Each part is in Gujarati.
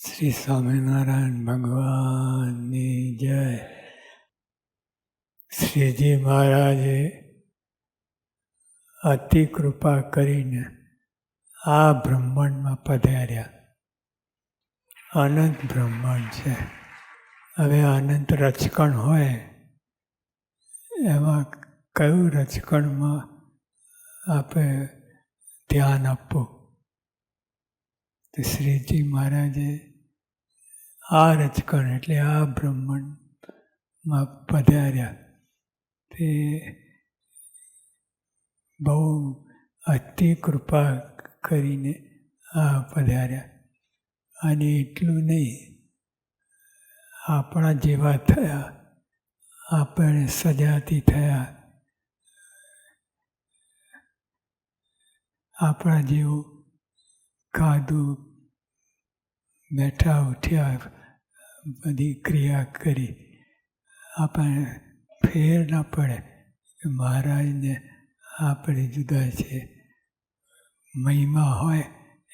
શ્રી સ્વામિનારાયણ ભગવાનની જય. શ્રીજી મહારાજે અતિ કૃપા કરીને આ બ્રહ્માંડમાં પધાર્યા. અનંત બ્રહ્માંડ છે. હવે અનંત રચકણ હોય એમાં કયું રચકણમાં આપણે ધ્યાન આપવું? તો શ્રીજી મહારાજે આ રચકણ એટલે આ બ્રહ્માંડમાં પધાર્યા. તે બહુ અતિ કૃપા કરીને આ પધાર્યા. અને એટલું નહીં, આપણા જેવા થયા, આપણે સજાતી થયા, આપણા જેવું ખાધું, બેઠા ઉઠ્યા, બધી ક્રિયા કરી. આપણને ફેર ના પડે કે મહારાજને આપણે જુદા છે. મહિમા હોય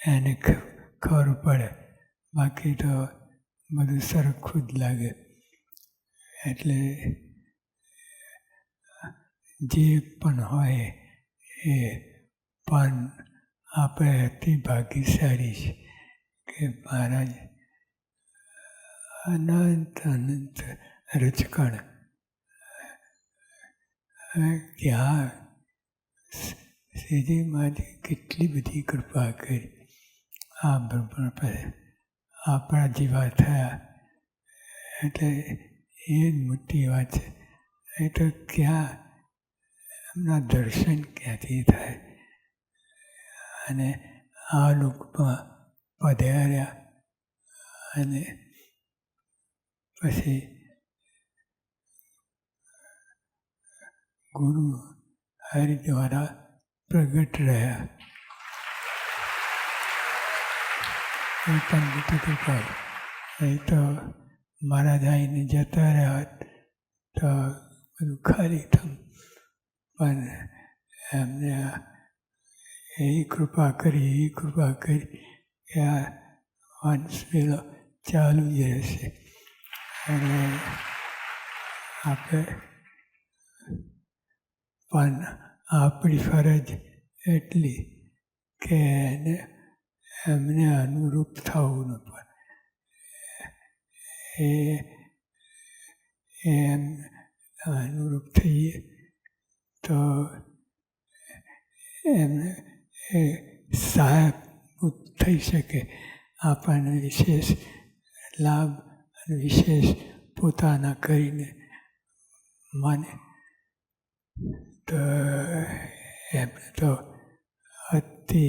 એને ખબર પડે, બાકી તો બધું સરખું જ લાગે. એટલે જે પણ હોય એ પણ આપણે અતિ ભાગ્યશાળી છે કે મહારાજ અનંત અનંત રચકણ ક્યાં શ્રીજી મહારાજે કેટલી બધી કૃપા કરી. આ બ્રહ્માંડ પર આપણા જેવા થયા એટલે એ જ મોટી વાત છે. એ તો ક્યાં એમના દર્શન ક્યાંથી થાય? અને આ લોકમાં પધાર્યા અને પછી ગુરુ હરિ દ્વારા પ્રગટ રહ્યા. એ પણ મોટી કૃપા. એ તો મહારાજ આવીને જતા રહ્યા તો બધું ખાલી થયું. પણ એમને એવી કૃપા કરી કે આ વંશવેલો ચાલુ જ રહેશે. અને આપણે પણ આપણી ફરજ એટલી કે એમને અનુરૂપ થવું ન પડે. એમ અનુરૂપ થઈએ તો એમને એ સહાયક થઈ શકે. આપણને વિશેષ લાભ અને વિશેષ પોતાના કરીને માને તો એમને તો અતિ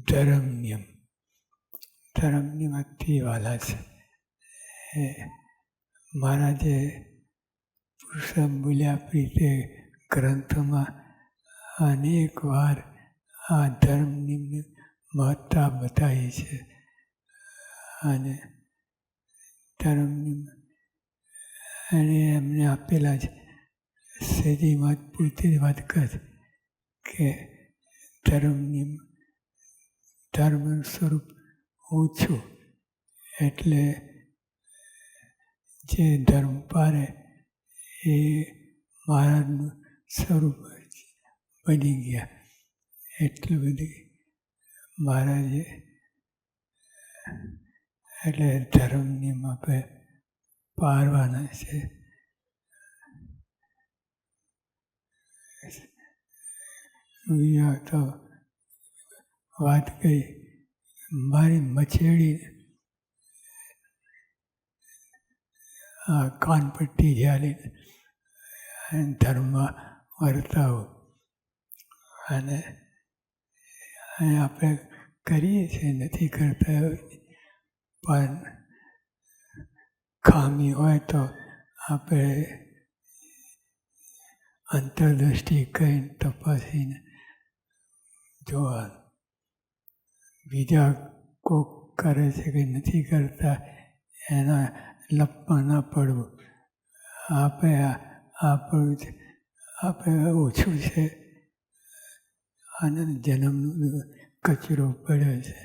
ધર્મનિયમ અતિ વાલા છે. એ મહારાજે પુરુષોત્તમ બોલ્યા પ્રીતે ગ્રંથમાં અનેક વાર આ ધર્મનિયમની મહત્તા બતાવી છે. અને ધર્મનિયમ અને એમને આપેલા છે. શ્રીજી મહારાજ પોતે જ વાત કરે કે ધર્મનું સ્વરૂપ ઓછું, એટલે જે ધર્મ પારે એ મહારાજનું સ્વરૂપ બની ગયા. એટલું બધી મહારાજે એટલે ધર્મની આપણે પારવાના છે. તો વાત કરી મારી મચેડી કાનપટ્ટી ઝાલી ધર્મ વર્તાવો. અને આપણે કરીએ છીએ, નથી કરતા, પણ ખામી હોય તો આપણે અંતરદૃષ્ટિ કરીને તપાસીને જોવાનું. બીજા કોક કરે છે કે નથી કરતા એના લપમાં ના પડવું. આપણે ઓછું છે, આનંદ જન્મનો કચરો પડ્યો છે,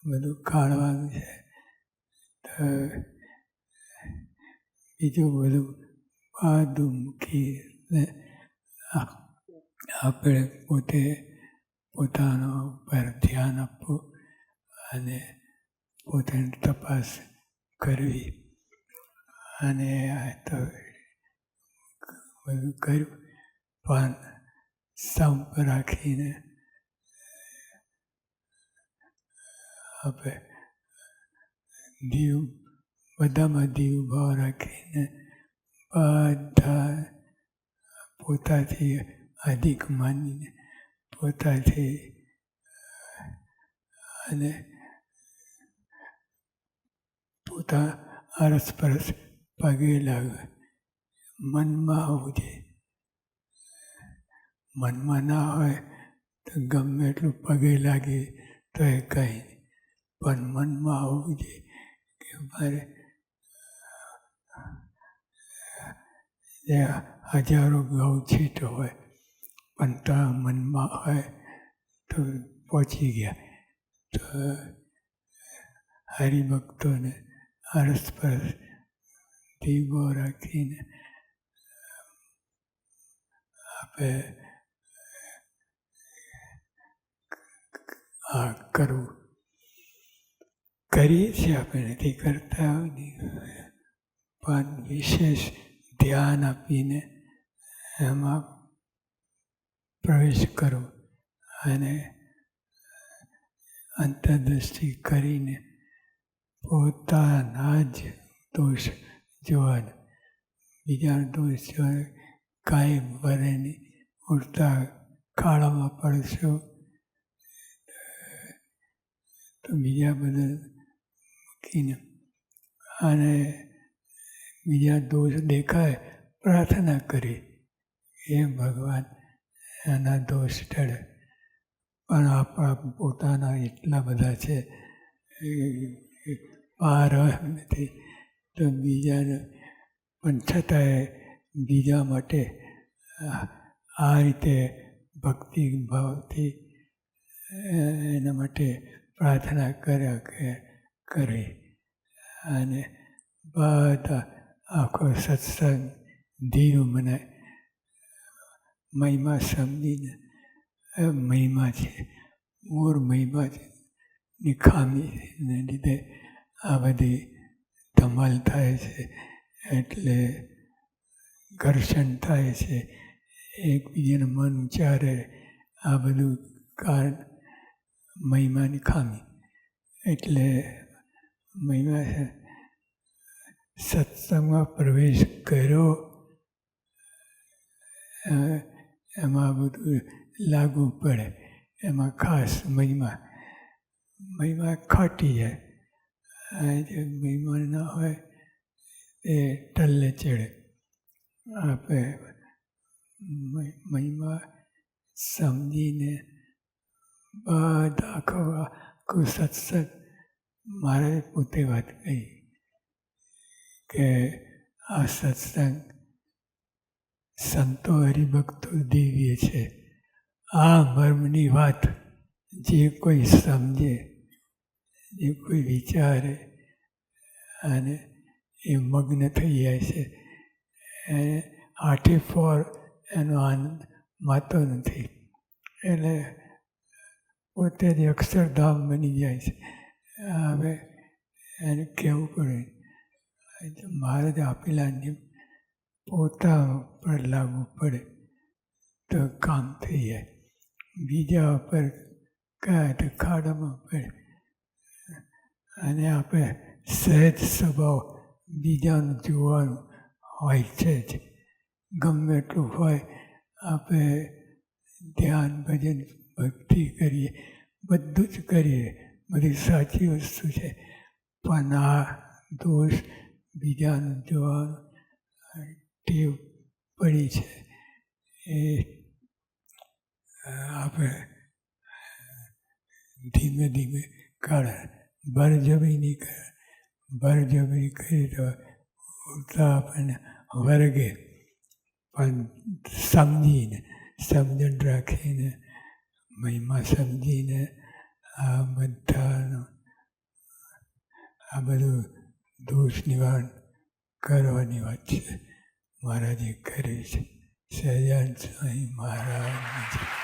બધું કાઢવાનું છે. તો બીજું બધું બધું મૂકીને આપણે પોતે પોતાનો પર ધ્યાન આપવું અને પોતાની તપાસ કરવી. અને આ તો બધું કર્યું પણ સંપ રાખીને આપણે દીવ બધામાં દીવ ભાવ રાખીને બધા પોતાથી અધિક માનીને પોતાથી અને પોતા અરસપરસ પગે લાગે મનમાં હોવું જોઈએ. મનમાં ના હોય તો ગમે એટલું પગે લાગે તો એ કંઈ નહીં, પણ મનમાં હોવું જોઈએ કે મારે હજારો ગૌ છીટ હોય પણ તારા મનમાં હોય તો પહોંચી ગયા. તો હરિભક્તોને અરસપરસ દીવો રાખીને આપણે આ કરવું કરીએ છીએ. આપણે નથી કરતા પણ વિશેષ ધ્યાન આપીને એમાં પ્રવેશ કરવો અને અંતરદૃષ્ટિ કરીને પોતાના જ દોષ જોવાનો, બીજાનો દોષ જોવાનો કાંઈ વરે નહીં. ઉડતા ખાડામાં પડશો તો બીજા બધા મૂકીને અને બીજા દોષ દેખાય પ્રાર્થના કરી એ ભગવાન એના દોષ ટળે. પણ આપણા પોતાના એટલા બધા છે પાર નથી તો બીજાને પણ છતાંય બીજા માટે આ રીતે ભક્તિ ભાવથી એના માટે પ્રાર્થના કર્યા કરે અને બધા આખો સત્સંગ ધીરું મને મહિમા સમજીને મહિમા છે મૂળ મહિમા છે ની ખામીને લીધે આ બધી ધમાલ થાય છે, એટલે ઘર્ષણ થાય છે, એકબીજાનું મન ઉચ્ચારે, આ બધું કારણ મહિમાની ખામી. એટલે મહિમા છે સત્સંગમાં પ્રવેશ કર્યો એમાં બધું લાગુ પડે. એમાં ખાસ મહિમા ખાટી જાય. જે મહિમા ના હોય એ ટલ્લે ચડે. આપણે મહિમા સમજીને બધા આખું સત્સંગ મારે પોતે વાત કહી કે આ સત્સંગ સંતો હરિભક્તો દિવ્ય છે. આ મર્મની વાત જે કોઈ સમજે, જે કોઈ વિચારે અને એ મગ્ન થઈ જાય છે, એને આઠે ફોર એનો આનંદ માતો નથી. એટલે પોતે જ અક્ષરધામ બની જાય છે. હવે એને કહેવું પડે મહારાજ આપેલા નિયમ પોતા પર લાગુ પડે તો કામ થઈ જાય. બીજા ઉપર કાંઈ તો ખાડામાં પડે. અને આપણે સહેજ સ્વભાવ બીજાનું જોવાનું હોય છે જ. ગમે એટલું હોય આપણે ધ્યાન ભજન ભક્તિ કરીએ, બધું જ કરીએ, બધી સાચી વસ્તુ છે. પણ આ દોષ બીજાનું જોવાનું ટેવ પડી છે એ આપણે ધીમે ધીમે કાઢે. બળજબરી નહીં કરે. બળજબરી કરી તો ઉડતા આપણને વર્ગે. પણ સમજીને સમજણ રાખીને મહિમા સમજીને આ બધાનો આ બધું દોષ નિવારણ કરવાની વાત છે. મહારાજે કરી છે. સહજાનંદ સ્વામી મહારાજ.